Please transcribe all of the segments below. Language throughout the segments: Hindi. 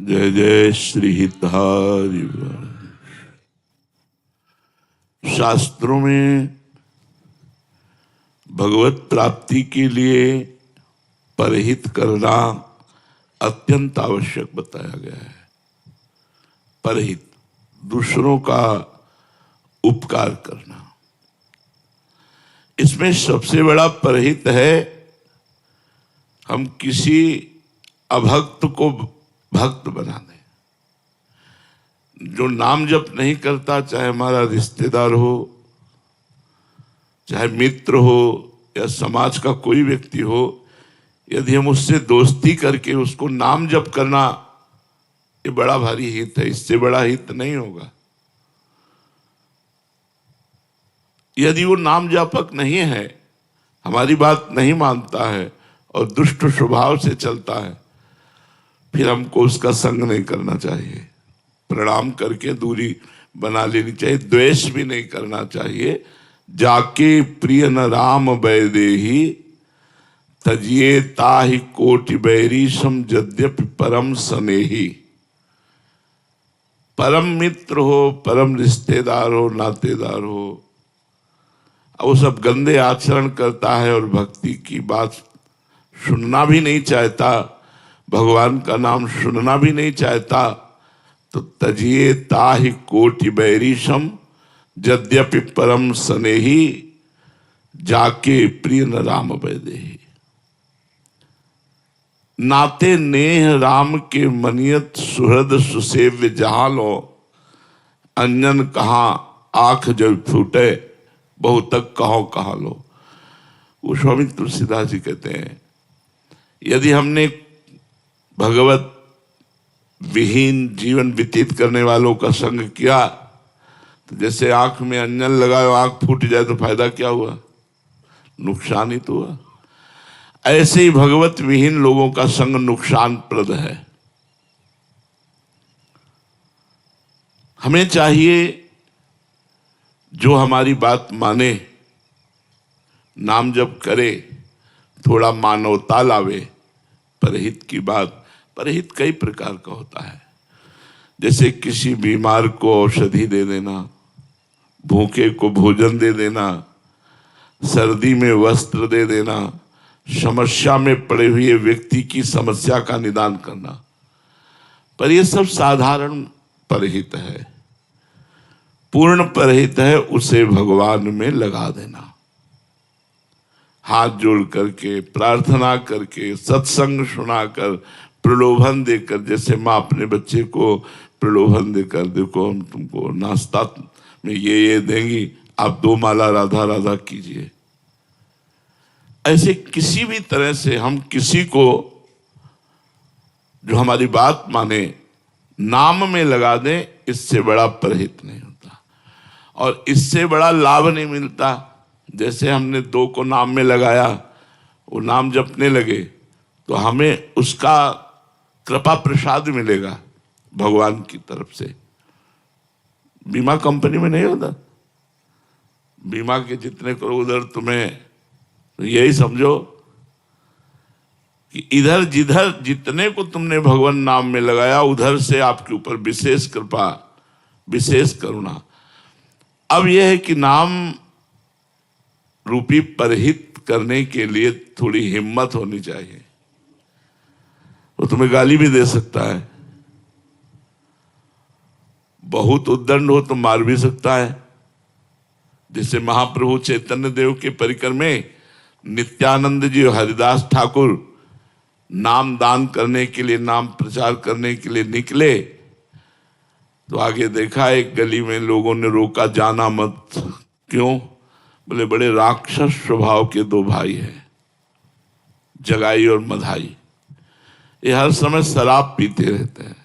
जय जय श्री हितहारी। शास्त्रों में भगवत प्राप्ति के लिए परहित करना अत्यंत आवश्यक बताया गया है। परहित, दूसरों का उपकार करना, इसमें सबसे बड़ा परहित है हम किसी अभक्त को भक्त बना दें। जो नाम जप नहीं करता, चाहे हमारा रिश्तेदार हो, चाहे मित्र हो या समाज का कोई व्यक्ति हो, यदि हम उससे दोस्ती करके उसको नाम जप करना, ये बड़ा भारी हित है। इससे बड़ा हित नहीं होगा। यदि वो नाम जापक नहीं है, हमारी बात नहीं मानता है और दुष्ट स्वभाव से चलता है, फिर हमको उसका संग नहीं करना चाहिए। प्रणाम करके दूरी बना लेनी चाहिए। द्वेष भी नहीं करना चाहिए। जाके प्रिय न राम बैदेही, तजिए ताहि कोटि बैरी सम यद्यपि परम स्नेही। परम मित्र हो, परम रिश्तेदार हो, नातेदार हो, वो सब गंदे आचरण करता है और भक्ति की बात सुनना भी नहीं चाहता, भगवान का नाम सुनना भी नहीं चाहता, तो तजिए ताहि कोटि बैरीशम यद्यपि परम स्नेही, जाके प्रिय न राम बैदेही। नाते नेह राम के मनियत सुहृद सुसेव्य जहां लो, अंजन कहाँ आंख जब फूटे, बहुतक कहो कहा लो। वो स्वामी तुलसीदास जी कहते हैं, यदि हमने भगवत विहीन जीवन व्यतीत करने वालों का संग किया, तो जैसे आंख में अंजन लगाए आंख फूट जाए तो फायदा क्या हुआ? नुकसान ही तो हुआ। ऐसे ही भगवत विहीन लोगों का संग नुकसानप्रद है। हमें चाहिए जो हमारी बात माने, नाम जप करे, थोड़ा मानवता लावे। परहित की बात, परहित कई प्रकार का होता है। जैसे किसी बीमार को औषधि दे देना, भूखे को भोजन दे देना, सर्दी में वस्त्र दे देना, समस्या में पड़े हुए व्यक्ति की समस्या का निदान करना, पर यह सब साधारण परहित है। पूर्ण परहित है उसे भगवान में लगा देना। हाथ जोड़ करके, प्रार्थना करके, सत्संग सुनाकर, प्रलोभन देकर, जैसे माँ अपने बच्चे को प्रलोभन देकर, देखो हम तुमको नाश्ता में ये देंगी, आप 2 माला राधा राधा कीजिए। ऐसे किसी भी तरह से हम किसी को जो हमारी बात माने नाम में लगा दें, इससे बड़ा परहित नहीं होता और इससे बड़ा लाभ नहीं मिलता। जैसे हमने 2 को नाम में लगाया, वो नाम जपने लगे, तो हमें उसका कृपा प्रसाद मिलेगा भगवान की तरफ से। बीमा कंपनी में नहीं होता, बीमा के जितने करो उधर तुम्हें, तो यही समझो कि इधर जिधर जितने को तुमने भगवान नाम में लगाया, उधर से आपके ऊपर विशेष कृपा, विशेष करुणा। अब यह है कि नाम रूपी परहित करने के लिए थोड़ी हिम्मत होनी चाहिए। वो तुम्हें गाली भी दे सकता है, बहुत उद्दंड हो तो मार भी सकता है। जैसे महाप्रभु चैतन्य देव के परिकर में नित्यानंद जी और हरिदास ठाकुर नाम दान करने के लिए, नाम प्रचार करने के लिए निकले, तो आगे देखा एक गली में लोगों ने रोका, जाना मत। क्यों? बोले बड़े राक्षस स्वभाव के 2 भाई हैं, जगाई और मधाई। ये हर समय शराब पीते रहते हैं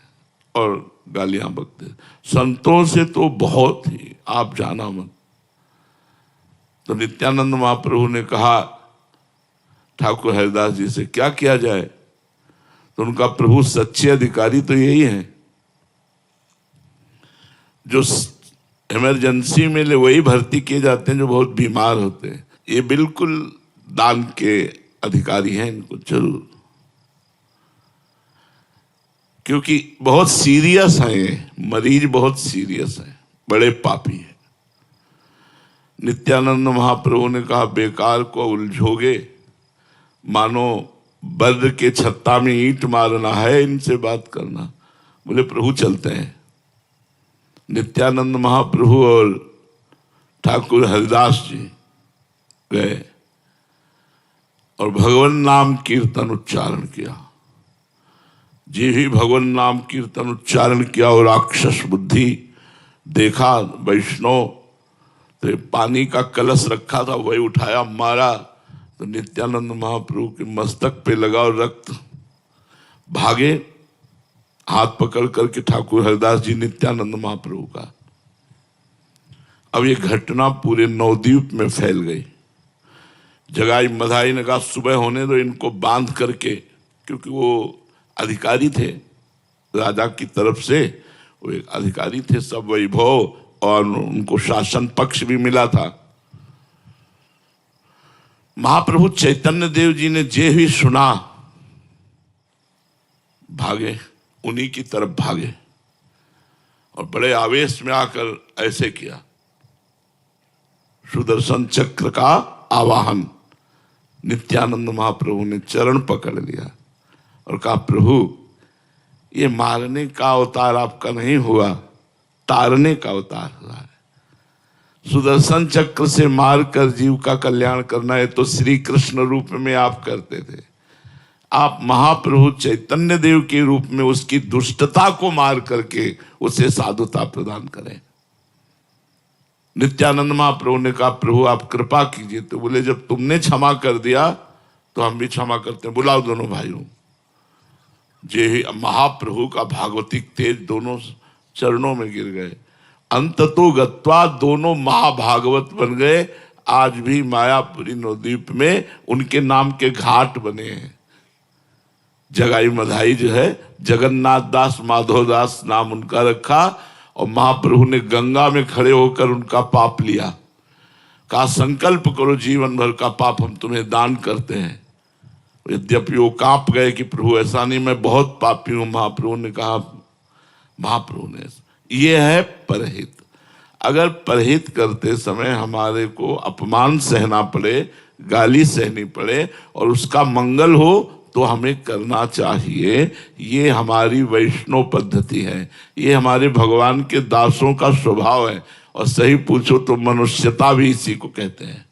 और गालियां बकते। संतों से तो बहुत ही, आप जाना मत। तो नित्यानंद महाप्रभु ने कहा ठाकुर हरिदास जी से, क्या किया जाए? तो उनका प्रभु सच्चे अधिकारी तो यही हैं, जो इमरजेंसी में वही भर्ती किए जाते हैं जो बहुत बीमार होते हैं। ये बिल्कुल दान के अधिकारी हैं, इनको जरूर। क्योंकि बहुत सीरियस है ये मरीज, बहुत सीरियस है, बड़े पापी है। नित्यानंद महाप्रभु ने कहा बेकार को उलझोगे, मानो बद्र के छत्ता में ईंट मारना है इनसे बात करना। बोले प्रभु चलते हैं। नित्यानंद महाप्रभु और ठाकुर हरिदास जी गए और भगवान नाम कीर्तन उच्चारण किया। जी ही भगवान नाम कीर्तन उच्चारण किया और राक्षस बुद्धि देखा वैष्णव, तो पानी का कलश रखा था वही उठाया मारा, तो नित्यानंद महाप्रभु के मस्तक पे लगा और रक्त भागे। हाथ पकड़ करके ठाकुर हरिदास जी नित्यानंद महाप्रभु का। अब ये घटना पूरे नवद्वीप में फैल गई। जगाई मधाई ने कहा सुबह होने दो इनको बांध करके, क्योंकि वो अधिकारी थे राजा की तरफ से, वो एक अधिकारी थे, सब वैभव और उनको शासन पक्ष भी मिला था। महाप्रभु चैतन्य देव जी ने जे भी सुना भागे, उन्हीं की तरफ भागे और बड़े आवेश में आकर ऐसे किया, सुदर्शन चक्र का आवाहन। नित्यानंद महाप्रभु ने चरण पकड़ लिया और कहा प्रभु ये मारने का अवतार आपका नहीं हुआ, तारने का अवतार हुआ है। सुदर्शन चक्र से मारकर जीव का कल्याण करना है तो श्री कृष्ण रूप में आप करते थे। आप महाप्रभु चैतन्य देव के रूप में उसकी दुष्टता को मार करके उसे साधुता प्रदान करें। नित्यानंद महाप्रभु ने कहा प्रभु आप कृपा कीजिए। तो बोले जब तुमने क्षमा कर दिया तो हम भी क्षमा करते हैं, बुलाओ दोनों भाइयों। जे महाप्रभु का भागवतिक तेज दोनों चरणों में गिर गए। अंततो गत्वा दोनों महाभागवत बन गए। आज भी मायापुरी नवद्वीप में उनके नाम के घाट बने हैं। जगाई मधाई जो है जगन्नाथ दास माधव दास नाम उनका रखा और महाप्रभु ने गंगा में खड़े होकर उनका पाप लिया। कहा संकल्प करो जीवन भर का पाप हम तुम्हें दान करते हैं। यद्यपि वो कांप गए कि प्रभु ऐसा नहीं, मैं बहुत पापी हूं। महाप्रभु ने कहा, महाप्रभु ने ये है परहित। अगर परहित करते समय हमारे को अपमान सहना पड़े, गाली सहनी पड़े और उसका मंगल हो तो हमें करना चाहिए। ये हमारी वैष्णव पद्धति है, ये हमारे भगवान के दासों का स्वभाव है। और सही पूछो तो मनुष्यता भी इसी को कहते हैं।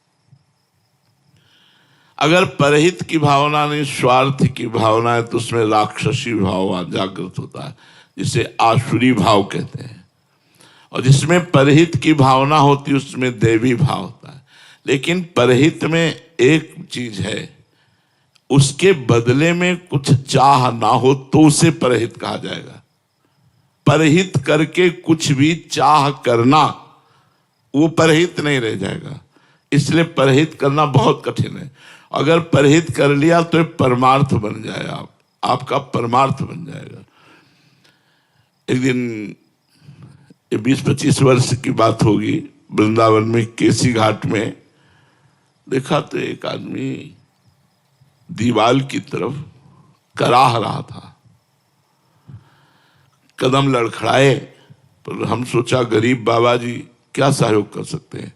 अगर परहित की भावना नहीं स्वार्थ की भावना है तो उसमें राक्षसी भाव जागृत होता है, जिसे आसुरी भाव कहते हैं। और जिसमें परहित की भावना होती है उसमें देवी भाव होता है। लेकिन परहित में एक चीज है, उसके बदले में कुछ चाह ना हो तो उसे परहित कहा जाएगा। परहित करके कुछ भी चाह करना वो परहित नहीं रह जाएगा। इसलिए परहित करना बहुत कठिन है। अगर परहित कर लिया तो परमार्थ बन जाए, आपका परमार्थ बन जाएगा। एक दिन 20-25 वर्ष की बात होगी, वृंदावन में केसी घाट में देखा तो एक आदमी दीवाल की तरफ कराह रहा था। कदम लड़खड़ाए, पर हम सोचा गरीब बाबा जी क्या सहयोग कर सकते हैं।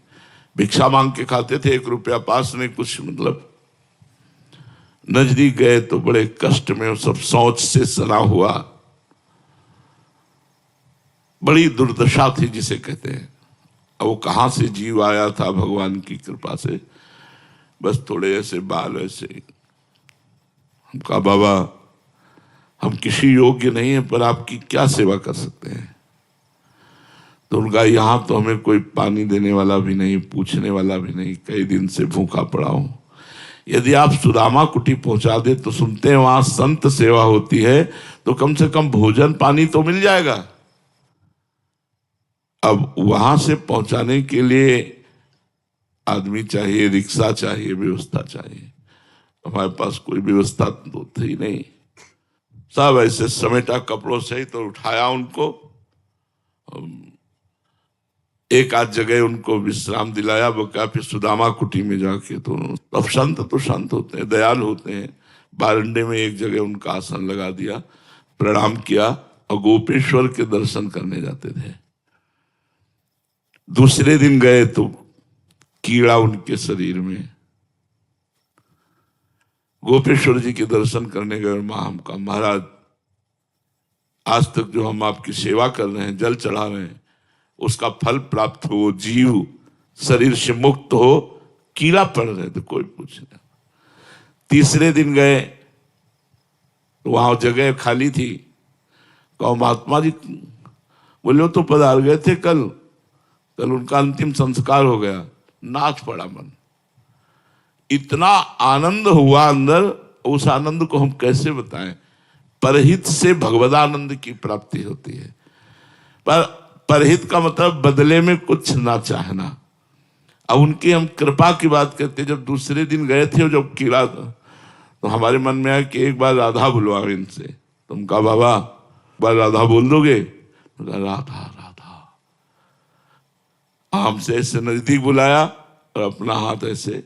भिक्षा मांग के खाते थे, 1 रुपया पास नहीं, कुछ मतलब। नजदीक गए तो बड़े कष्ट में सब सोच से सना हुआ, बड़ी दुर्दशा थी जिसे कहते हैं। अब वो कहां से जीव आया था भगवान की कृपा से, बस थोड़े ऐसे बाल ऐसे। हम कहा बाबा हम किसी योग्य नहीं है पर आपकी क्या सेवा कर सकते हैं। तो उनका यहां तो हमें कोई पानी देने वाला भी नहीं, पूछने वाला भी नहीं, कई दिन से भूखा पड़ा हूं। यदि आप सुदामा कुटी पहुंचा दे तो सुनते हैं वहां संत सेवा होती है, तो कम से कम भोजन पानी तो मिल जाएगा। अब वहां से पहुंचाने के लिए आदमी चाहिए, रिक्शा चाहिए, व्यवस्था चाहिए। हमारे पास कोई व्यवस्था तो थी नहीं। सब ऐसे समेटा कपड़ों से ही तो उठाया उनको, एक आध जगह उनको विश्राम दिलाया, बका फिर सुदामा कुटी में जाके। तो अब संत तो संत होते हैं, दयाल होते हैं। बारंडे में एक जगह उनका आसन लगा दिया, प्रणाम किया और गोपेश्वर के दर्शन करने जाते थे। दूसरे दिन गए तो कीड़ा उनके शरीर में। गोपेश्वर जी के दर्शन करने गए और मां हमका महाराज आज तक जो हम आपकी सेवा कर रहे हैं, जल चढ़ा रहे हैं, उसका फल प्राप्त हो, जीव शरीर से मुक्त हो, कीड़ा पड़ रहे थे, कोई पूछ नहीं। तीसरे दिन गए तो वहां जगह खाली थी। कहो महात्मा जी, बोले वो तो पधार गए थे कल उनका अंतिम संस्कार हो गया। नाच पड़ा मन, इतना आनंद हुआ अंदर, उस आनंद को हम कैसे बताएं। परहित से भगवदानंद की प्राप्ति होती है। पर परहित का मतलब बदले में कुछ ना चाहना। अब उनकी हम कृपा की बात करते, जब दूसरे दिन गए थे और जब कीड़ा तो हमारे मन में आया कि एक बार राधा बुलवाओ इनसे। तुम कहा बाबा एक बार राधा बोल दोगे? राधा राधा। हमसे ऐसे नजदीक बुलाया और अपना हाथ ऐसे।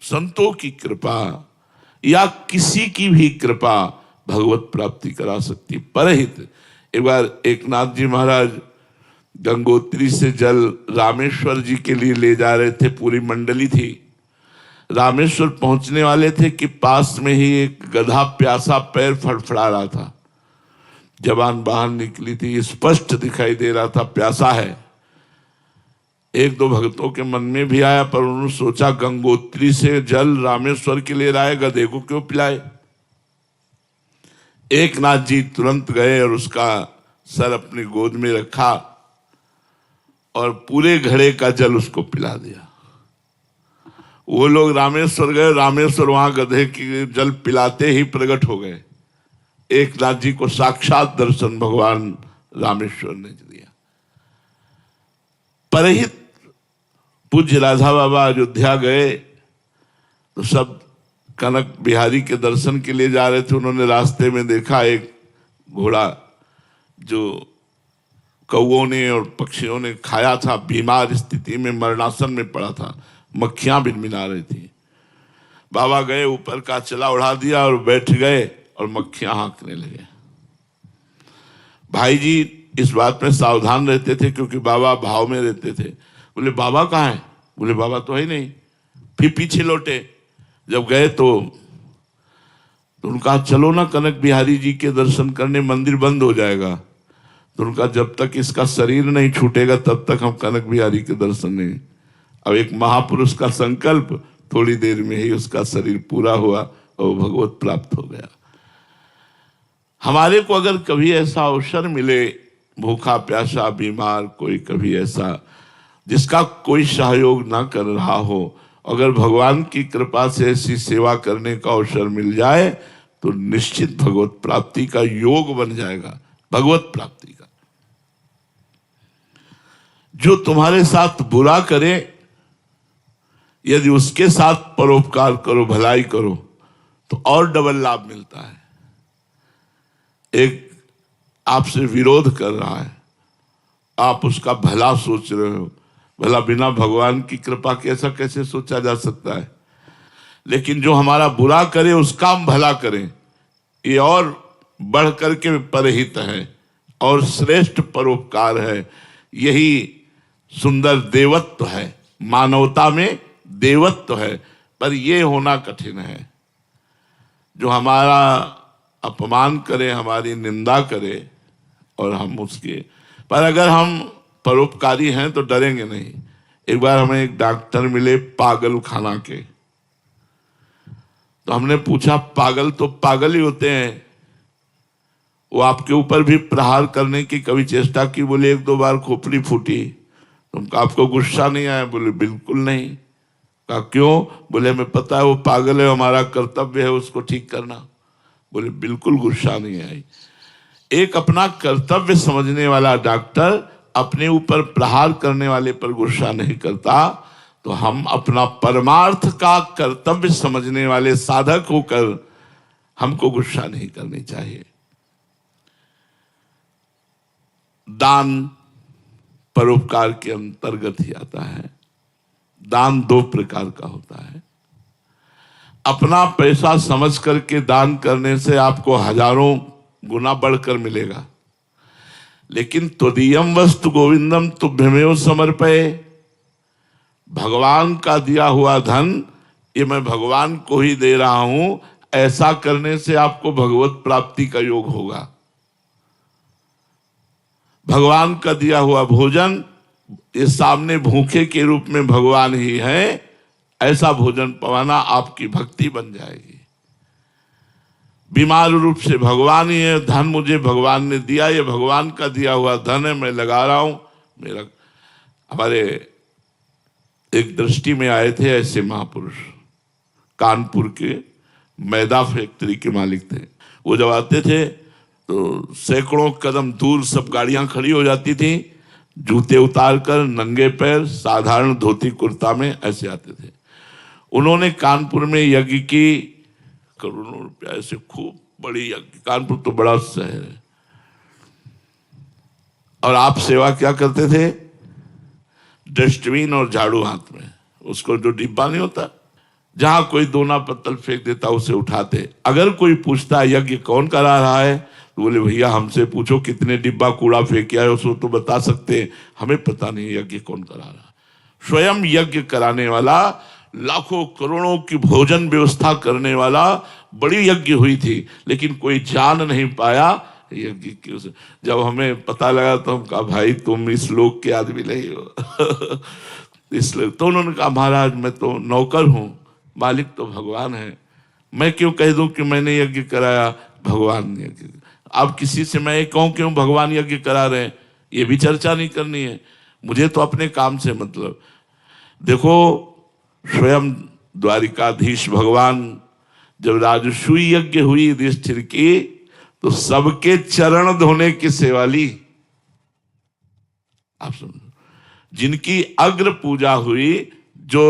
संतों की कृपा या किसी की भी कृपा भगवत प्राप्ति करा सकती। परहित एक बार एकनाथ जी महाराज गंगोत्री से जल रामेश्वर जी के लिए ले जा रहे थे, पूरी मंडली थी। रामेश्वर पहुंचने वाले थे कि पास में ही एक गधा प्यासा पैर फड़फड़ा रहा था। जबान बाहर निकली थी, स्पष्ट दिखाई दे रहा था प्यासा है। एक दो भक्तों के मन में भी आया, पर उन्होंने सोचा गंगोत्री से जल रामेश्वर के लिए लाए, गधे को क्यों पिलाए। एक नाथ जी तुरंत गए और उसका सर अपनी गोद में रखा और पूरे घड़े का जल उसको पिला दिया। वो लोग रामेश्वर गए, रामेश्वर वहां गधे की जल पिलाते ही प्रकट हो गए। एक नाथ जी को साक्षात दर्शन भगवान रामेश्वर ने दिया। परहित पूज्य राधा बाबा अयोध्या गए तो सब कनक बिहारी के दर्शन के लिए जा रहे थे। उन्होंने रास्ते में देखा एक घोड़ा जो कौओं ने और पक्षियों ने खाया था, बीमार स्थिति में मरणासन में पड़ा था, मक्खियां भिनभिना रही थी। बाबा गए, ऊपर का चला उड़ा दिया और बैठ गए और मक्खियां हाँकने लगे। भाई जी इस बात में सावधान रहते थे क्योंकि बाबा भाव में रहते थे। बोले बाबा कहाँ है? बोले बाबा तो है नहीं। फिर पीछे लौटे, जब गए तो उनका चलो ना कनक बिहारी जी के दर्शन करने, मंदिर बंद हो जाएगा। तो उनका जब तक इसका शरीर नहीं छूटेगा तब तक हम कनक बिहारी के दर्शन नहीं। अब एक महापुरुष का संकल्प, थोड़ी देर में ही उसका शरीर पूरा हुआ और भगवत प्राप्त हो गया। हमारे को अगर कभी ऐसा अवसर मिले, भूखा प्यासा बीमार कोई कभी ऐसा जिसका कोई सहयोग ना कर रहा हो, अगर भगवान की कृपा से ऐसी सेवा करने का अवसर मिल जाए तो निश्चित भगवत प्राप्ति का योग बन जाएगा। भगवत प्राप्ति का जो तुम्हारे साथ बुरा करे, यदि उसके साथ परोपकार करो, भलाई करो तो और डबल लाभ मिलता है। एक आपसे विरोध कर रहा है, आप उसका भला सोच रहे हो, भला बिना भगवान की कृपा के ऐसा कैसे सोचा जा सकता है। लेकिन जो हमारा बुरा करे उसका हम भला करें, ये और बढ़ करके परहित है और श्रेष्ठ परोपकार है। यही सुंदर देवत्व है, मानवता में देवत्व है। पर यह होना कठिन है, जो हमारा अपमान करे, हमारी निंदा करे और हम उसके, पर अगर हम परोपकारी हैं तो डरेंगे नहीं। एक बार हमें एक डॉक्टर मिले पागल खाना के, तो हमने पूछा पागल तो पागल ही होते हैं, वो आपके ऊपर भी प्रहार करने की कभी चेष्टा की? बोले एक दो बार खोपड़ी फूटी। तुमको आपको गुस्सा नहीं आया? बोले बिल्कुल नहीं। कहा क्यों? बोले हमें पता है वो पागल है, हमारा कर्तव्य है उसको ठीक करना। बोले बिल्कुल गुस्सा नहीं आई। एक अपना कर्तव्य समझने वाला डॉक्टर अपने ऊपर प्रहार करने वाले पर गुस्सा नहीं करता, तो हम अपना परमार्थ का कर्तव्य समझने वाले साधक होकर हमको गुस्सा नहीं करनी चाहिए। दान परोपकार के अंतर्गत ही आता है। दान दो प्रकार का होता है। अपना पैसा समझ करके दान करने से आपको हजारों गुना बढ़कर मिलेगा। लेकिन त्वदीयम वस्तु गोविंदम तुभ्यमेव समर्पये, भगवान का दिया हुआ धन ये मैं भगवान को ही दे रहा हूं, ऐसा करने से आपको भगवत प्राप्ति का योग होगा। भगवान का दिया हुआ भोजन ये सामने भूखे के रूप में भगवान ही है, ऐसा भोजन पवाना आपकी भक्ति बन जाएगी। बीमार रूप से भगवान ही है, धन मुझे भगवान ने दिया, ये भगवान का दिया हुआ धन है, मैं लगा रहा हूं। मेरा हमारे एक दृष्टि में आए थे ऐसे महापुरुष, कानपुर के मैदा फैक्ट्री के मालिक थे। वो जब आते थे तो सैकड़ों कदम दूर सब गाड़ियां खड़ी हो जाती थी, जूते उतार कर नंगे पैर साधारण धोती कुर्ता में ऐसे आते थे। उन्होंने कानपुर में यज्ञ की, करोड़ों रुपया ऐसे खूब बड़ी यज्ञ, कानपुर तो बड़ा शहर है। और आप सेवा क्या करते थे? डस्टबिन और झाड़ू हाथ में, उसको जो डिब्बा नहीं होता, जहां कोई दोना पत्तल फेंक देता उसे उठाते। अगर कोई पूछता यज्ञ कौन करा रहा है, तो बोले भैया हमसे पूछो कितने डिब्बा कूड़ा फेंके आए, उसको तो बता सकते हैं, हमें पता नहीं यज्ञ कौन करा रहा। स्वयं यज्ञ कराने वाला, लाखों करोड़ों की भोजन व्यवस्था करने वाला, बड़ी यज्ञ हुई थी, लेकिन कोई जान नहीं पाया यज्ञ की। जब हमें पता लगा तो हम कहा भाई तुम इस लोक के आदमी नहीं हो। इसलिए तो उन्होंने कहा महाराज मैं तो नौकर हूं, मालिक तो भगवान है, मैं क्यों कह दूं कि मैंने यज्ञ कराया, भगवान ने यज्ञ। अब किसी से मैं ये कहूं क्यों भगवान यज्ञ करा रहे हैं, ये भी चर्चा नहीं करनी है, मुझे तो अपने काम से मतलब। देखो स्वयं द्वारिकाधीश भगवान जब राजसूय यज्ञ हुई युधिष्ठिर की, तो सबके चरण धोने की सेवा ली। आप सुनो, जिनकी अग्र पूजा हुई, जो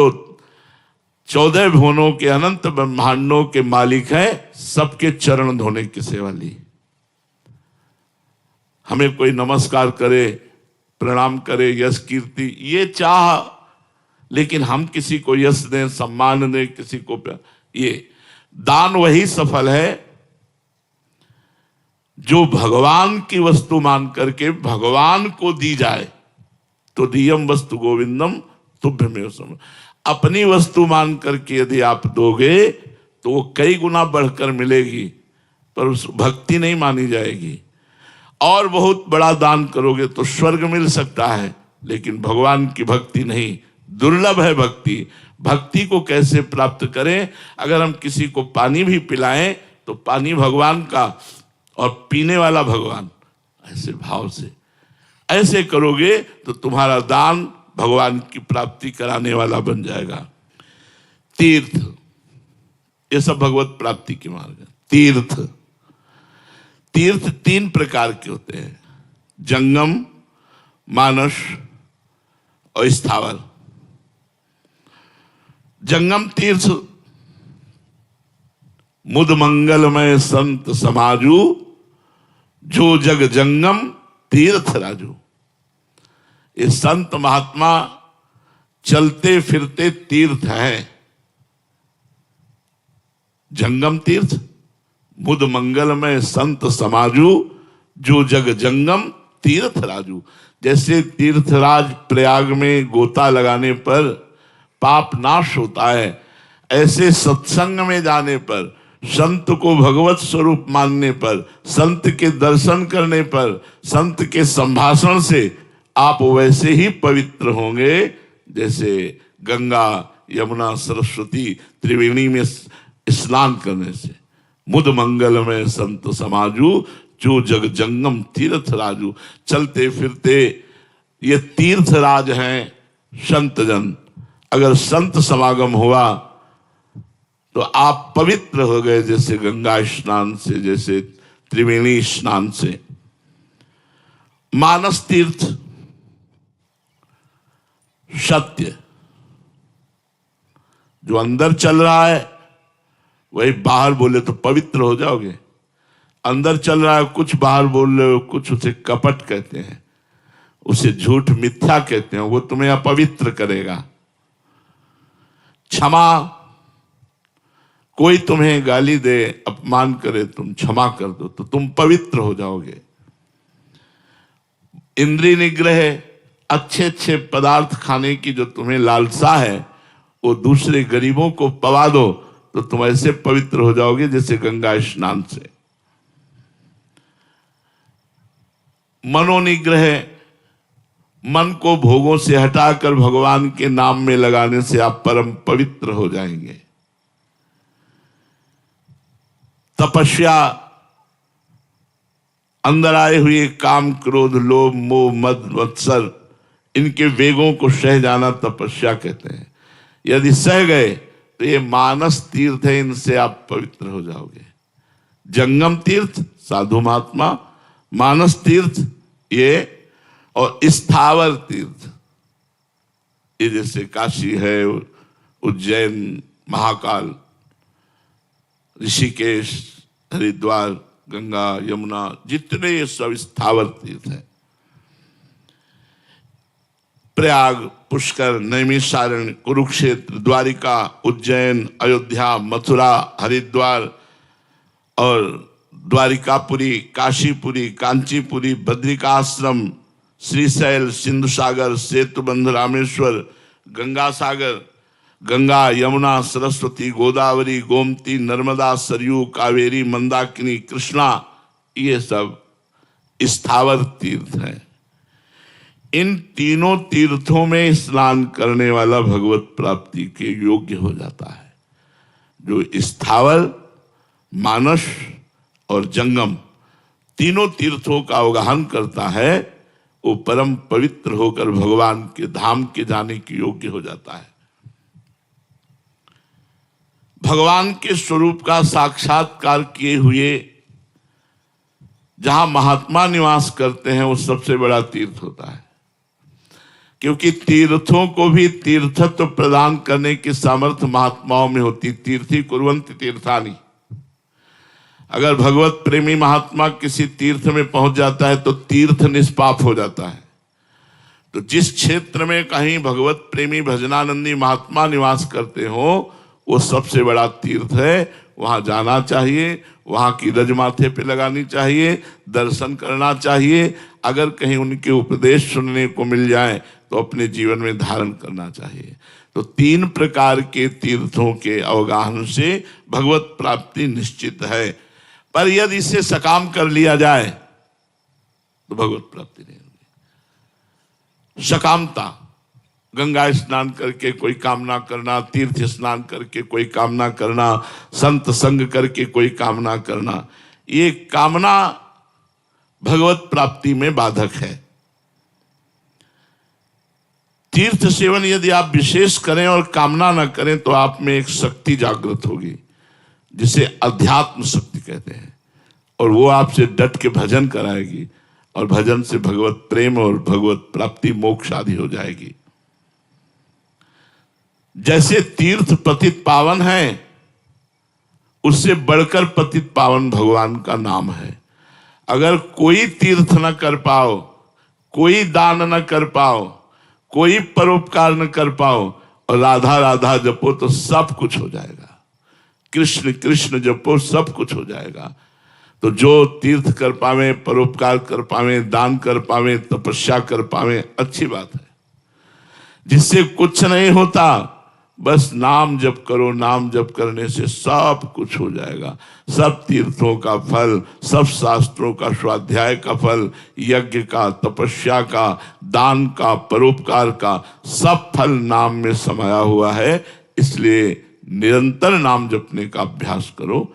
14 भुवनों के अनंत ब्रह्मांडों के मालिक हैं, सबके चरण धोने की सेवा ली। हमें कोई नमस्कार करे, प्रणाम करे, यश कीर्ति ये चाह, लेकिन हम किसी को यश दें, सम्मान दें, किसी को ये दान वही सफल है जो भगवान की वस्तु मान करके भगवान को दी जाए। तो दियम वस्तु गोविंदम तुभ्यमेव समर्पये, अपनी वस्तु मान करके यदि आप दोगे तो वो कई गुना बढ़कर मिलेगी, पर उस भक्ति नहीं मानी जाएगी। और बहुत बड़ा दान करोगे तो स्वर्ग मिल सकता है, लेकिन भगवान की भक्ति नहीं, दुर्लभ है भक्ति। भक्ति को कैसे प्राप्त करें? अगर हम किसी को पानी भी पिलाएं तो पानी भगवान का और पीने वाला भगवान, ऐसे भाव से ऐसे करोगे तो तुम्हारा दान भगवान की प्राप्ति कराने वाला बन जाएगा। तीर्थ, ये सब भगवत प्राप्ति के मार्ग है। तीर्थ, तीर्थ 3 प्रकार के होते हैं, जंगम, मानस और स्थावर। जंगम तीर्थ, मुद मंगलमय संत समाजू, जो जग जंगम तीर्थ राजू। ये संत महात्मा चलते फिरते तीर्थ हैं। जंगम तीर्थ, मुद मंगलमय संत समाजू, जो जग जंगम तीर्थ राजू। जैसे तीर्थराज प्रयाग में गोता लगाने पर पाप नाश होता है, ऐसे सत्संग में जाने पर, संत को भगवत स्वरूप मानने पर, संत के दर्शन करने पर, संत के संभाषण से आप वैसे ही पवित्र होंगे जैसे गंगा, यमुना, सरस्वती, त्रिवेणी में स्नान करने से। मुद मंगल में संत समाजू, जो जग जंगम तीर्थ राजू। चलते फिरते ये तीर्थ राज हैं संत जन। अगर संत समागम हुआ तो आप पवित्र हो गए, जैसे गंगा स्नान से, जैसे त्रिवेणी स्नान से। मानस तीर्थ, सत्य जो अंदर चल रहा है वही बाहर बोले तो पवित्र हो जाओगे। अंदर चल रहा है कुछ, बाहर बोल रहे हो कुछ, उसे कपट कहते हैं, उसे झूठ मिथ्या कहते हैं, वो तुम्हें अपवित्र करेगा। क्षमा, कोई तुम्हें गाली दे, अपमान करे, तुम क्षमा कर दो तो तुम पवित्र हो जाओगे। इंद्रिय निग्रह, अच्छे अच्छे पदार्थ खाने की जो तुम्हें लालसा है वो दूसरे गरीबों को पवा दो तो तुम ऐसे पवित्र हो जाओगे जैसे गंगा स्नान से। मनोनिग्रह, मन को भोगों से हटाकर भगवान के नाम में लगाने से आप परम पवित्र हो जाएंगे। तपस्या, अंदर आए हुए काम, क्रोध, लोभ, मोह, मद, मत्सर, इनके वेगों को सह जाना तपस्या कहते हैं। यदि सह गए तो ये मानस तीर्थ है, इनसे आप पवित्र हो जाओगे। जंगम तीर्थ साधु महात्मा, मानस तीर्थ ये, और स्थावर तीर्थ ये जैसे काशी है, उज्जैन, महाकाल, ऋषिकेश, हरिद्वार, गंगा, यमुना, जितने ये सब स्थावर तीर्थ है। प्रयाग, पुष्कर, नैमिषारण्य, कुरुक्षेत्र, द्वारिका, उज्जैन, अयोध्या, मथुरा, हरिद्वार और द्वारिकापुरी, काशीपुरी, कांचीपुरी, बद्रिकाश्रम, श्रीशैल, सिंधु सागर, सेतुबंध, रामेश्वर, गंगा सागर, गंगा, यमुना, सरस्वती, गोदावरी, गोमती, नर्मदा, सरयू, कावेरी, मंदाकिनी, कृष्णा, ये सब स्थावर तीर्थ हैं। इन तीनों तीर्थों में स्नान करने वाला भगवत प्राप्ति के योग्य हो जाता है। जो स्थावर, मानस और जंगम तीनों तीर्थों का अवगाहन करता है वो परम पवित्र होकर भगवान के धाम के जाने के योग्य हो जाता है। भगवान के स्वरूप का साक्षात्कार किए हुए जहां महात्मा निवास करते हैं वो सबसे बड़ा तीर्थ होता है, क्योंकि तीर्थों को भी तीर्थत्व प्रदान करने की सामर्थ्य महात्माओं में होती। तीर्थी कुर्वन्ति तीर्थानि। अगर भगवत प्रेमी महात्मा किसी तीर्थ में पहुंच जाता है तो तीर्थ निष्पाप हो जाता है। तो जिस क्षेत्र में कहीं भगवत प्रेमी भजनानंदी महात्मा निवास करते हो वो सबसे बड़ा तीर्थ है, वहां जाना चाहिए, वहां की रज माथे पे लगानी चाहिए, दर्शन करना चाहिए। अगर कहीं उनके उपदेश सुनने को मिल जाए तो अपने जीवन में धारण करना चाहिए। तो 3 प्रकार के तीर्थों के अवगाहन से भगवत प्राप्ति निश्चित है। पर यदि इसे सकाम कर लिया जाए तो भगवत प्राप्ति नहीं होगी। सकामता, गंगा स्नान करके कोई कामना करना, तीर्थ स्नान करके कोई कामना करना, संत संग करके कोई कामना करना, ये कामना भगवत प्राप्ति में बाधक है। तीर्थ सेवन यदि आप विशेष करें और कामना न करें तो आप में एक शक्ति जागृत होगी जिसे अध्यात्म शक्ति कहते हैं, और वो आपसे डट के भजन कराएगी और भजन से भगवत प्रेम और भगवत प्राप्ति मोक्ष आदि हो जाएगी। जैसे तीर्थ पतित पावन है, उससे बढ़कर पतित पावन भगवान का नाम है। अगर कोई तीर्थ न कर पाओ, कोई दान न कर पाओ, कोई परोपकार न कर पाओ और राधा राधा जपो तो सब कुछ हो जाएगा। कृष्ण कृष्ण जपो सब कुछ हो जाएगा। तो जो तीर्थ कर पावे, परोपकार कर पावे, दान कर पावे, तपस्या कर पावे, अच्छी बात है। जिससे कुछ नहीं होता, बस नाम जप करो, नाम जप करने से सब कुछ हो जाएगा। सब तीर्थों का फल, सब शास्त्रों का स्वाध्याय का फल, यज्ञ का, तपस्या का, दान का, परोपकार का, सब फल नाम में समाया हुआ है। इसलिए निरंतर नाम जपने का अभ्यास करो,